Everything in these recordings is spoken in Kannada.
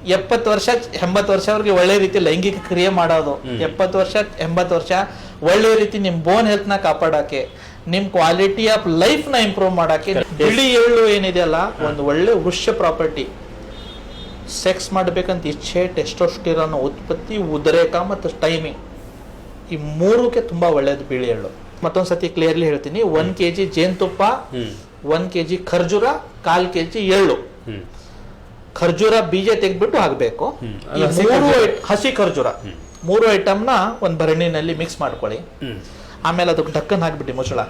70 ವರ್ಷ 80 ವರ್ಷವರೆಗೆ ಒಳ್ಳೆ ರೀತಿ ಲೈಂಗಿಕ ಕ್ರಿಯೆ ಮಾಡೋದು, 70 ವರ್ಷ 80 ವರ್ಷ ಒಳ್ಳೆ ರೀತಿ ನಿಮ್ ಬೋನ್ ಹೆಲ್ತ್ ನ ಕಾಪಾಡಕ್ಕೆ, ನಿಮ್ ಕ್ವಾಲಿಟಿ ಆಫ್ ಲೈಫ್ ನ ಇಂಪ್ರೂವ್ ಮಾಡಕ್ಕೆ ಬಿಳಿ ಎಳ್ಳು ಏನಿದೆಯಲ್ಲ ಒಂದು ಒಳ್ಳೆ ವೃಕ್ಷ ಪ್ರಾಪರ್ಟಿ. ಸೆಕ್ಸ್ ಮಾಡ್ಬೇಕಂತ ಇಚ್ಛೆ, ಟೆಸ್ಟೋಸ್ಟಿರಾನ್ ಉತ್ಪತ್ತಿ, ಉದ್ರೇಕ ಮತ್ತು ಟೈಮಿಂಗ್, ಈ ಮೂರಕ್ಕೆ ತುಂಬಾ ಒಳ್ಳೇದು ಬಿಳಿ ಎಳ್ಳು. ಮತ್ತೊಂದ್ಸತಿ ಕ್ಲಿಯರ್ಲಿ ಹೇಳ್ತೀನಿ, 1 kg ಜೇನುತುಪ್ಪ, 1 kg ಖರ್ಜೂರ, 1/4 kg ಎಳ್ಳು. ಖರ್ಜೂರ ಬೀಜ ತೆಗೆದ್ಬಿಟ್ಟು ಹಾಕ್ಬೇಕು. ಹಸಿ ಖರ್ಜೂರ 3 ಐಟಮ್ ನ ಒಂದ್ ಭರಣಿನಲ್ಲಿ ಮಿಕ್ಸ್ ಮಾಡ್ಕೊಳ್ಳಿ. ಆಮೇಲೆ ಅದಕ್ಕೆ ಢಕ್ಕನ್ ಹಾಕ್ಬಿಟ್ಟು ಮುಚ್ಚಳ.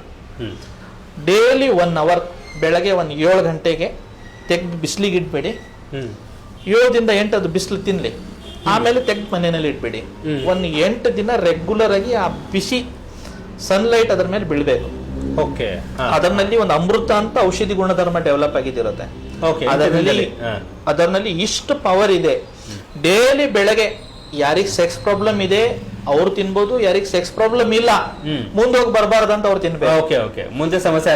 ಡೈಲಿ 1 hour ಬೆಳಗ್ಗೆ 7 ಗಂಟೆಗೆ ತೆಗೆದು ಬಿಸಿಲಿಗೆ ಇಟ್ಬೇಡಿ. 7 ದಿಂದ 8 ಅದು ಬಿಸಿಲು ತಿನ್ಲಿ. ಆಮೇಲೆ ತೆಗೆದು ಮನೆಯಲ್ಲಿ ಇಟ್ಬೇಡಿ. 8 ದಿನ ರೆಗ್ಯುಲರ್ ಆಗಿ ಆ ಬಿಸಿ ಸನ್ಲೈಟ್ ಅದರ ಮೇಲೆ ಬೀಳ್ಬೇಕು. ಅದರಲ್ಲಿ ಒಂದು ಅಮೃತ ಅಂತ ಔಷಧಿ ಗುಣಧರ್ಮ ಡೆವಲಪ್ ಆಗಿದಿರುತ್ತೆ. ಅದರಲ್ಲಿ ಇಷ್ಟು ಪವರ್ ಇದೆ. ಡೈಲಿ ಬೆಳಗ್ಗೆ ಯಾರಿಗ್ ಸೆಕ್ಸ್ ಪ್ರಾಬ್ಲಮ್ ಇದೆ ಅವ್ರು ತಿನ್ಬೋದು, ಯಾರಿಗ್ ಸೆಕ್ಸ್ ಪ್ರಾಬ್ಲಮ್ ಇಲ್ಲ ಮುಂದೋಗಿ ಬರಬಾರ್ದಂತ ಅವ್ರು ತಿನ್ಬೇಕು. ಮುಂದೆ ಸಮಸ್ಯೆ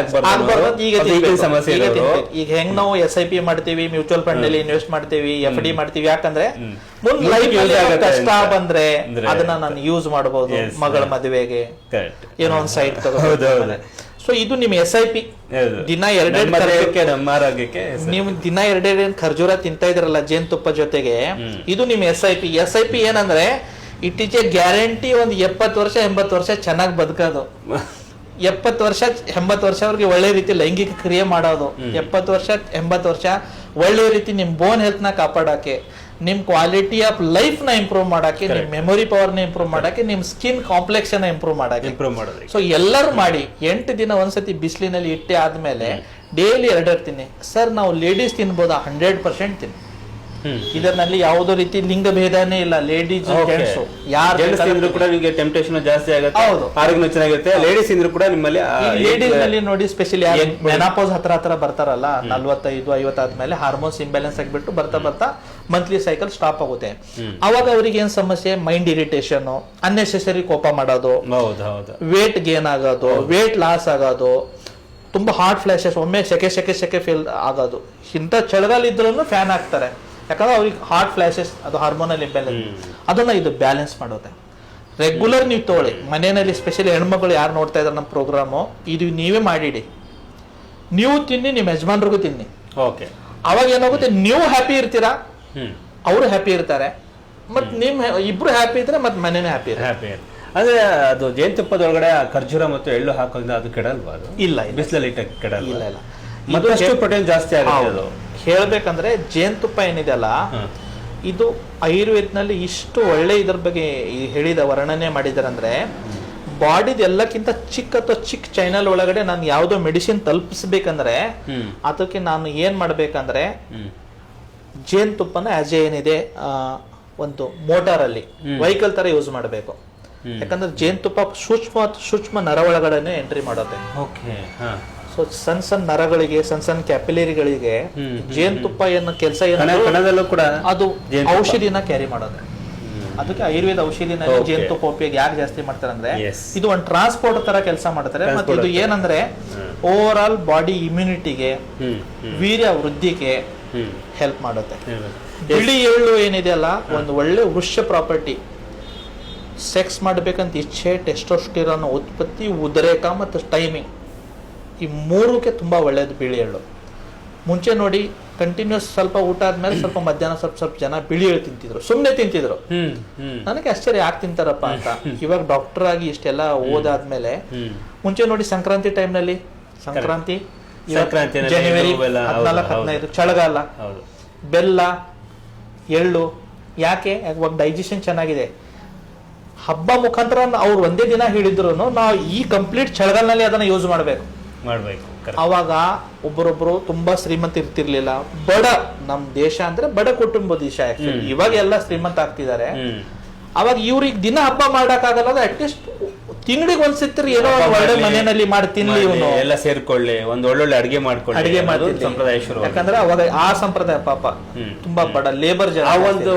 ಈಗ ಹೆಂಗ್ ನಾವು SIP ಮಾಡ್ತೀವಿ, ಮ್ಯೂಚುವಲ್ ಫಂಡ್ ಅಲ್ಲಿ ಇನ್ವೆಸ್ಟ್ ಮಾಡ್ತೀವಿ, FD ಮಾಡ್ತೀವಿ, ಯಾಕಂದ್ರೆ ಮುಂದೆ ಲೈಫ್ ಕಷ್ಟ ಬಂದ್ರೆ ಅದನ್ನ ನಾನು ಯೂಸ್ ಮಾಡಬಹುದು. ಮಗಳ ಮದುವೆಗೆ ಏನೋ ಒಂದ್ ಸೈಟ್ ತಗೋಬಹುದು. ಸೊ ಇದು ನಿಮ್ SIP. ದಿನ 2 ನೀವು ದಿನ 2 ಖರ್ಜೂರ ತಿಂತಾ ಇದ್ರಲ್ಲ ಜೇನುತುಪ್ಪ ಜೊತೆಗೆ, ಇದು ನಿಮ್ SIP ಏನಂದ್ರೆ ಇಟ್ ಈಸ್ ಎ ಗ್ಯಾರಂಟಿ. ಒಂದು 70 ವರ್ಷ 80 ವರ್ಷ ಚೆನ್ನಾಗಿ ಬದುಕೋದು, 70 ವರ್ಷ 80 ವರ್ಷವರೆಗೆ ಒಳ್ಳೆ ರೀತಿ ಲೈಂಗಿಕ ಕ್ರಿಯೆ ಮಾಡೋದು, 70 ವರ್ಷ 80 ವರ್ಷ ಒಳ್ಳೆ ರೀತಿ ನಿಮ್ ಬೋನ್ ಹೆಲ್ತ್ ನ ಕಾಪಾಡಕ್ಕೆ, ನಿಮ್ ಕ್ವಾಲಿಟಿ ಆಫ್ ಲೈಫ್ ನ ಇಂಪ್ರೂವ್ ಮಾಡಕ್ಕೆ, ನಿಮ್ ಮೆಮೊರಿ ಪವರ್ ನ ಇಂಪ್ರೂವ್ ಮಾಡಕ್ಕೆ, ನಿಮ್ ಸ್ಕಿನ್ ಕಾಂಪ್ಲೆಕ್ಸ್ ಇಂಪ್ರೂವ್ ಮಾಡಕ್ಕೆ. ಸೊ ಎಲ್ಲರೂ ಮಾಡಿ 8 ದಿನ ಒಂದ್ಸತಿ ಬಿಸಿಲಿನಲ್ಲಿ ಇಟ್ಟೆ ಆದ್ಮೇಲೆ ಡೈಲಿ 2 ತಿನ್ನಿ. ಸರ್ ನಾವು ಲೇಡೀಸ್ ತಿನ್ಬೋದಾ? 100% ತಿನ್ನಿ. ಇದರಲ್ಲಿ ಯಾವುದೋ ರೀತಿ ಲಿಂಗ ಭೇದನೇ ಇಲ್ಲ. ಲೇಡೀಸ್ ಜೆಂಟ್ಸ್ ಯಾರು ಕೂಡ ನಿಮಗೆ ಟೆಂಪ್ಟೇಷನ್ ಜಾಸ್ತಿ ಆಗುತ್ತೆ, ಆರೋಗ್ಯ ಚೆನ್ನಾಗಿರುತ್ತೆ. ಲೇಡೀಸ್ ಇಂದ್ರು ಕೂಡ ನಿಮ್ಮಲ್ಲಿ ಲೇಡೀಸ್ ನಲ್ಲಿ ನೋಡಿ, ಸ್ಪೆಷಲಿ ಮೆನಾಪೋಸ್ ಹತ್ರ ಬರ್ತಾರಲ್ಲ, 45-50 ಆದ್ಮೇಲೆ ಹಾರ್ಮೋನ್ಸ್ ಇಂಬ್ಯಾಲೆನ್ಸ್ ಆಗಿಬಿಟ್ಟು ಬರ್ತಾ ಮಂತ್ಲಿ ಸೈಕಲ್ ಸ್ಟಾಪ್ ಆಗುತ್ತೆ. ಅವಾಗ ಅವ್ರಿಗೆ ಏನ್ ಸಮಸ್ಯೆ? ಮೈಂಡ್ ಇರಿಟೇಷನ್, ಅನ್ನೆಸೆಸರಿ ಕೋಪ ಮಾಡೋದು, ವೇಟ್ ಗೇನ್ ಆಗೋದು, ವೇಟ್ ಲಾಸ್ ಆಗೋದು, ತುಂಬಾ ಹಾರ್ಟ್ ಫ್ಲಾಶಸ್, ಒಮ್ಮೆ ಸೆಕೆ ಫೀಲ್ ಆಗೋದು. ಇಂಥ ಚಳಿಗಾಲ ಇದ್ರೂ ಫ್ಯಾನ್ ಹಾಕ್ತಾರೆ, ಯಾಕಂದ್ರೆ ಅವ್ರಿಗೆ ಹಾರ್ಟ್ ಫ್ಲಾಶಸ್, ಅದು ಹಾರ್ಮೋನಲ್ ಇಂಬ್ಯಾಲೆನ್ಸ್. ಅದನ್ನ ಇದು ಬ್ಯಾಲೆನ್ಸ್ ಮಾಡೋದೆ. ರೆಗ್ಯುಲರ್ ನೀವು ತಗೊಳ್ಳಿ ಮನೆಯಲ್ಲಿ, ಸ್ಪೆಷಲಿ ಹೆಣ್ಮಕ್ಳು ಯಾರು ನೋಡ್ತಾ ಇದಾರೆ ನಮ್ಮ ಪ್ರೋಗ್ರಾಮು, ಇದು ನೀವೇ ಮಾಡಿಡಿ. ನೀವು ತಿನ್ನಿ, ನಿಮ್ಮ ಯಜಮಾನ್ರಿಗೂ ತಿನ್ನಿ. ಅವಾಗ ಏನಾಗುತ್ತೆ, ನೀವು ಹ್ಯಾಪಿ ಇರ್ತೀರಾ, ಅವರು ಹ್ಯಾಪಿ ಇರ್ತಾರೆ, ಮತ್ ನಿಮ್ ಇಬ್ರು ಹ್ಯಾಪಿ ಇದ್ರೆ ಮತ್ ಮನೇನೆ ಹ್ಯಾಪಿ ಅಂದ್ರೆ ಅದು ಜೇನುತುಪ್ಪದೊಳಗಡೆ ಖರ್ಜೂರ ಮತ್ತು ಎಳ್ಳು ಹಾಕೋದ್ರಿಂದ ಅದು ಕೆಡಲ್ವಾ? ಅದು ಇಲ್ಲ, ಬಿಸಿಲಲ್ಲಿ ಇಟ್ಟಕ್ಕೆ ಕೆಡಲ್ಲ. ಇಲ್ಲ. ಮತ್ತಷ್ಟು ಪ್ರೋಟೀನ್ ಜಾಸ್ತಿ ಆಗುತ್ತೆ. ಹೇಳ್ಬೇಕಂದ್ರೆ ಜೇನುತುಪ್ಪ ಏನಿದೆಯಲ್ಲ, ಇದು ಆಯುರ್ವೇದನಲ್ಲಿ ಇಷ್ಟು ಒಳ್ಳೆ ಇದ್ರ ಬಗ್ಗೆ ಹೇಳಿದ ವರ್ಣನೆ ಮಾಡಿದಾರಂದ್ರೆ, ಬಾಡಿದ ಎಲ್ಲಕ್ಕಿಂತ ಚಿಕ್ಕ ಚೈನಲ್ ಒಳಗಡೆ ನಾನು ಯಾವ್ದೋ ಮೆಡಿಸಿನ್ ತಲುಪಿಸ್ಬೇಕಂದ್ರೆ ಅದಕ್ಕೆ ನಾನು ಏನ್ ಮಾಡ್ಬೇಕಂದ್ರೆ ಜೇನುತುಪ್ಪನ ಆಸ್ ಏನಿದೆ ಒಂದು ಮೋಟಾರ್ ಅಲ್ಲಿ ವೆಹಿಕಲ್ ತರ ಯೂಸ್ ಮಾಡಬೇಕು. ಯಾಕಂದ್ರೆ ಜೇನುತುಪ್ಪ ಸೂಕ್ಷ್ಮ ನರ ಒಳಗಡೆ ಎಂಟ್ರಿ ಮಾಡುತ್ತೆ. ಸೊ ಸಣ್ಣ ನರಗಳಿಗೆ, ಸಣ್ಣ ಕ್ಯಾಪಿಲರಿಗಳಿಗೆ ಜೇನುತುಪ್ಪ ಏನು ಕೆಲಸ ಏನು ಕೂಡ ಅದು ಔಷಧಿನ ಕ್ಯಾರಿ ಮಾಡೋದು. ಅದಕ್ಕೆ ಆಯುರ್ವೇದ ಔಷಧಿನಲ್ಲಿ ಜೇನುತುಪ್ಪ ಉಪಯೋಗ ಯಾಕೆ ಜಾಸ್ತಿ ಮಾಡ್ತಾರೆ ಅಂದ್ರೆ, ಇದು ಒಂದು ಟ್ರಾನ್ಸ್ಪೋರ್ಟ್ ತರ ಕೆಲಸ ಮಾಡ್ತಾರೆ. ಮತ್ತೆ ಇದು ಏನಂದ್ರೆ ಓವರ್ ಆಲ್ ಬಾಡಿ ಇಮ್ಯುನಿಟಿಗೆ, ವೀರ್ಯ ವೃದ್ಧಿಗೆ ಹೆಲ್ಪ್ ಮಾಡುತ್ತೆ. ಬಿಳಿ ಎಳ್ಳು ಏನಿದೆಯಲ್ಲ ಒಂದು ಒಳ್ಳೆ ವೃಕ್ಷ ಪ್ರಾಪರ್ಟಿ. ಸೆಕ್ಸ್ ಮಾಡ್ಬೇಕಂತ ಇಚ್ಛೆ, ಟೆಸ್ಟೋಸ್ಟಿರಾನ್ ಉತ್ಪತ್ತಿ, ಉದ್ರೇಕ ಮತ್ತು ಟೈಮಿಂಗ್, ಈ ಮೂರಕ್ಕೆ ತುಂಬಾ ಒಳ್ಳೇದು ಬಿಳಿ ಎಳ್ಳು. ಮುಂಚೆ ನೋಡಿ ಕಂಟಿನ್ಯೂಸ್ ಸ್ವಲ್ಪ ಊಟ ಆದ್ಮೇಲೆ ಸ್ವಲ್ಪ ಮಧ್ಯಾಹ್ನ ಸ್ವಲ್ಪ ಜನ ಬಿಳಿ ಎಳ್ಳು ತಿಂತಿದ್ರು, ಸುಮ್ನೆ ತಿಂತಿದ್ರು. ನನಗೆ ಆಶ್ಚರ್ಯ ಯಾಕೆ ತಿಂತಾರಪ್ಪ ಅಂತ. ಇವಾಗ ಡಾಕ್ಟರ್ ಆಗಿ ಇಷ್ಟೆಲ್ಲ ಓದಾದ್ಮೇಲೆ, ಮುಂಚೆ ನೋಡಿ ಸಂಕ್ರಾಂತಿ ಟೈಮ್ನಲ್ಲಿ, ಸಂಕ್ರಾಂತಿ ಜನವರಿ 14-15 ಚಳಿಗಾಲ, ಬೆಲ್ಲ ಎಳ್ಳು ಯಾಕೆ? ಇವಾಗ ಡೈಜೆಷನ್ ಚೆನ್ನಾಗಿದೆ. ಹಬ್ಬ ಮುಖಾಂತರ ಅವ್ರು ಒಂದೇ ದಿನ ಹೇಳಿದ್ರು ನಾವು ಈ ಕಂಪ್ಲೀಟ್ ಚಳಿಗಾಲನಲ್ಲಿ ಅದನ್ನ ಯೂಸ್ ಮಾಡ್ಬೇಕು. ಅವಾಗ ಒಬ್ಬರೊಬ್ರು ತುಂಬಾ ಶ್ರೀಮಂತ ಇರ್ತಿರ್ಲಿಲ್ಲ, ಬಡ, ನಮ್ ದೇಶ ಅಂದ್ರೆ ಬಡ ಕುಟುಂಬ ದೇಶ. ಇವಾಗ ಎಲ್ಲ ಶ್ರೀಮಂತ ಆಗ್ತಿದ್ದಾರೆ. ಅವಾಗ ಇವ್ರಿಗೆ ದಿನ ಹಬ್ಬ ಮಾಡಕ್ ಆಗಲ್ಲ, ಅಟ್ಲೀಸ್ಟ್ ತಿಂಗಳಿಗೆ ಒಂದ್ಸತಿ ಏನೋ ಒಳ್ಳೆ ಮನೆಯಲ್ಲಿ ಮಾಡಿ ತಿನ್ಲಿ, ಇವನು ಎಲ್ಲ ಸೇರ್ಕೊಳ್ಳಿ, ಒಂದ್ ಒಳ್ಳೊಳ್ಳೆ ಅಡಿಗೆ ಮಾಡಿ ಸಂಪ್ರದಾಯ ಶುರು. ಯಾಕಂದ್ರೆ ಅವಾಗ ಆ ಸಂಪ್ರದಾಯ ಪಾಪ ತುಂಬಾ ಬಡ ಲೇಬರ್ ಜನ ಒಂದು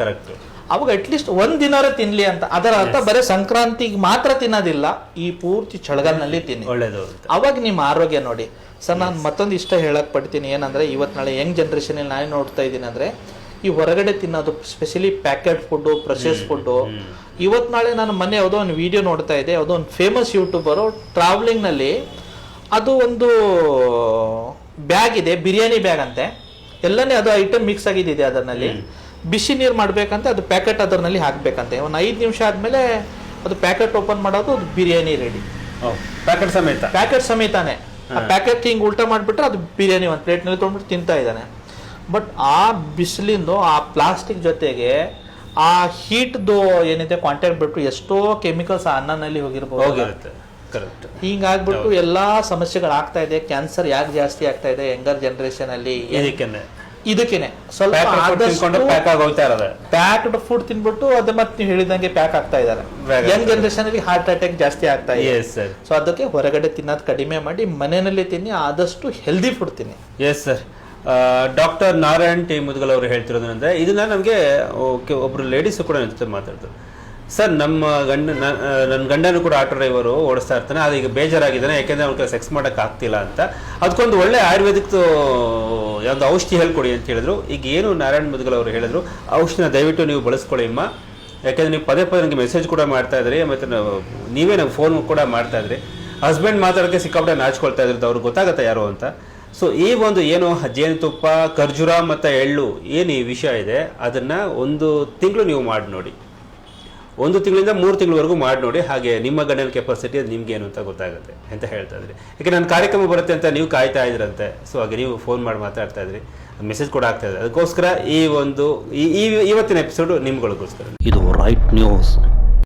ಕರೆಕ್ಟ್. ಅವಾಗ ಅಟ್ಲೀಸ್ಟ್ ಒಂದ್ ದಿನಾರ ತಿನ್ಲಿ ಅಂತ. ಅದರ ಅರ್ಥ ಬರೀ ಸಂಕ್ರಾಂತಿಗೆ ಮಾತ್ರ ತಿನ್ನೋದಿಲ್ಲ, ಈ ಪೂರ್ತಿ ಚಳಿಗಾಲನಲ್ಲಿ ತಿನ್ನಿ, ಒಳ್ಳೇದು. ಅವಾಗ ನಿಮ್ಮ ಆರೋಗ್ಯ ನೋಡಿ. ಸರ್ ನಾನು ಮತ್ತೊಂದು ಇಷ್ಟ ಹೇಳಕ್ ಪಡ್ತೀನಿ, ಏನಂದ್ರೆ ಇವತ್ ನಾಳೆ ಯಂಗ್ ಜನರೇಷನ್ ನಾನೇ ನೋಡ್ತಾ ಇದ್ದೀನಿ ಅಂದ್ರೆ, ಈ ಹೊರಗಡೆ ತಿನ್ನೋದು specially packet food, process food. ಇವತ್ತು ನಾಳೆ ನಾನು ಮೊನ್ನೆ ಯಾವುದೋ ಒಂದು ವಿಡಿಯೋ ನೋಡ್ತಾ ಇದ್ದೆ, ಯಾವುದೋ ಒಂದು ಫೇಮಸ್ ಯೂಟ್ಯೂಬರು ಟ್ರಾವೆಲಿಂಗ್ನಲ್ಲಿ ಅದು ಒಂದು ಬ್ಯಾಗ್ ಇದೆ, ಬಿರಿಯಾನಿ ಬ್ಯಾಗ್ ಅಂತೆ, ಎಲ್ಲನೇ ಅದು ಐಟಮ್ ಮಿಕ್ಸ್ ಆಗಿದ್ದಿದೆ. ಅದರಲ್ಲಿ ಬಿಸಿ ನೀರು ಮಾಡ್ಬೇಕಂತೆ, ಅದು ಪ್ಯಾಕೆಟ್ ಅದರಲ್ಲಿ ಹಾಕ್ಬೇಕಂತೆ. ಒಂದು 5 ನಿಮಿಷ ಆದ್ಮೇಲೆ ಅದು ಪ್ಯಾಕೆಟ್ ಓಪನ್ ಮಾಡೋದು, ಅದು ಬಿರಿಯಾನಿ ರೆಡಿ. ಪ್ಯಾಕೆಟ್ ಸಮೇತಾನೆ ಆ ಪ್ಯಾಕೆಟ್ ಹಿಂಗ್ ಉಲ್ಟಾ ಮಾಡ್ಬಿಟ್ರೆ ಅದು ಬಿರಿಯಾನಿ ಒಂದು ಪ್ಲೇಟ್ ನಲ್ಲಿ ತೊಗೊಂಡ್ಬಿಟ್ಟು ತಿಂತಾ ಇದ್ದಾನೆ. ಬಟ್ ಆ ಬಿಸಿಲಿಂದು ಆ ಪ್ಲಾಸ್ಟಿಕ್ ಜೊತೆಗೆ ಆ ಹೀಟ್ದು ಏನಿದೆ ಕಾಂಟ್ಯಾಕ್ಟ್ ಬಿಟ್ಟು ಎಷ್ಟೋ ಕೆಮಿಕಲ್ಸ್ ಅನ್ನನಲ್ಲಿ ಹೋಗಿರ್ಬೋದು. ಹಿಂಗಾಗ್ಬಿಟ್ಟು ಎಲ್ಲಾ ಸಮಸ್ಯೆಗಳಾಗ್ತಾ ಇದೆ. ಕ್ಯಾನ್ಸರ್ ಯಾಕೆ ಜಾಸ್ತಿ ಆಗ್ತಾ ಇದೆ ಯಂಗರ್ ಜನರೇಷನ್ ಅಲ್ಲಿ? ಇದಕ್ಕೇನೆ ಸ್ವಲ್ಪ ಪ್ಯಾಕ್ಡ್ ಫುಡ್ ತಿನ್ಬಿಟ್ಟು ಅದು ಮತ್ತೆ ನೀವು ಹೇಳಿದಂಗೆ ಪ್ಯಾಕ್ ಆಗ್ತಾ ಇದಾರೆ. ಯಂಗ್ ಜನರೇಷನ್ ಅಲ್ಲಿ ಹಾರ್ಟ್ ಅಟ್ಯಾಕ್ ಜಾಸ್ತಿ ಆಗ್ತಾ ಇದೆ. ಸೊ ಅದಕ್ಕೆ ಹೊರಗಡೆ ತಿನ್ನೋದು ಕಡಿಮೆ ಮಾಡಿ ಮನೆಯಲ್ಲಿ ತಿನ್ನಿ, ಆದಷ್ಟು ಹೆಲ್ದಿ ಫುಡ್ ತಿನ್ನಿ. Yes sir. Doctor Narayan T Mudgal ಅವರು ಹೇಳ್ತಿರೋದಂದ್ರೆ, ಇದನ್ನ ನಮಗೆ ಒಬ್ರು ಲೇಡೀಸ್ ಕೂಡ ಮಾತಾಡ್ತಾರೆ. ಸರ್, ನನ್ನ ಗಂಡನೂ ಕೂಡ ಆಟೋ ಡ್ರೈವರು ಓಡಿಸ್ತಾ ಇರ್ತಾನೆ, ಅದು ಈಗ ಬೇಜಾರಾಗಿದ್ದಾನೆ ಯಾಕೆಂದ್ರೆ ಅವ್ನ ಸೆಕ್ಸ್ ಮಾಡಕ್ ಆಗ್ತಿಲ್ಲ ಅಂತ. ಅದಕ್ಕೊಂದು ಒಳ್ಳೆ ಆಯುರ್ವೇದಿಕ್ ಯಾವ್ದು ಔಷಧಿ ಹೇಳ್ಕೊಡಿ ಅಂತ ಹೇಳಿದ್ರು. ಈಗ ಏನು ನಾರಾಯಣ್ ಮುದ್ಗಲ್ ಅವರು ಹೇಳಿದ್ರು, ಔಷಧಿನ ದಯವಿಟ್ಟು ನೀವು ಬಳಸ್ಕೊಳ್ಳಿ ಅಮ್ಮ, ಯಾಕೆಂದ್ರೆ ನೀವು ಪದೇ ನನಗೆ ಮೆಸೇಜ್ ಕೂಡ ಮಾಡ್ತಾ ಇದ್ರಿ, ಮತ್ತೆ ನೀವೇ ನಂಗೆ ಫೋನ್ ಕೂಡ ಮಾಡ್ತಾ ಇದ್ರಿ. ಹಸ್ಬೆಂಡ್ ಮಾತಾಡೋಕ್ಕೆ ಸಿಕ್ಕಾಪಟ್ಟೆ ನಾಚ್ಕೊಳ್ತಾ ಇದ್ರದ್ದು, ಅವ್ರಿಗೆ ಗೊತ್ತಾಗತ್ತೆ ಯಾರು ಅಂತ. ಸೊ ಈ ಒಂದು ಏನು ಜೇನುತುಪ್ಪ, ಖರ್ಜೂರ ಮತ್ತು ಎಳ್ಳು ಏನು ಈ ವಿಷಯ ಇದೆ, ಅದನ್ನ 1 ತಿಂಗಳು ನೀವು ಮಾಡಿ ನೋಡಿ. 1 ತಿಂಗಳಿಂದ 3 ತಿಂಗಳವರೆಗೂ ಮಾಡಿ ನೋಡಿ. ಹಾಗೆ ನಿಮ್ಮ ಗಂಡನ ಕೆಪಾಸಿಟಿ ಅದು ನಿಮ್ಗೆ ಏನು ಅಂತ ಗೊತ್ತಾಗುತ್ತೆ ಅಂತ ಹೇಳ್ತಾ ಇದ್ರಿ. ಯಾಕೆ ನನ್ನ ಕಾರ್ಯಕ್ರಮ ಬರುತ್ತೆ ಅಂತ ನೀವು ಕಾಯ್ತಾ ಇದ್ರಂತೆ. ಸೊ ಹಾಗೆ ನೀವು ಫೋನ್ ಮಾಡಿ ಮಾತಾಡ್ತಾ ಇದ್ರಿ, ಮೆಸೇಜ್ ಕೂಡ ಆಗ್ತಾ ಇದೆ. ಅದಕ್ಕೋಸ್ಕರ ಈ ಇವತ್ತಿನ ಎಪಿಸೋಡ್ ನಿಮ್ಗಳಿಗೋಸ್ಕರ. ಇದು ರೈಟ್ ನ್ಯೂಸ್.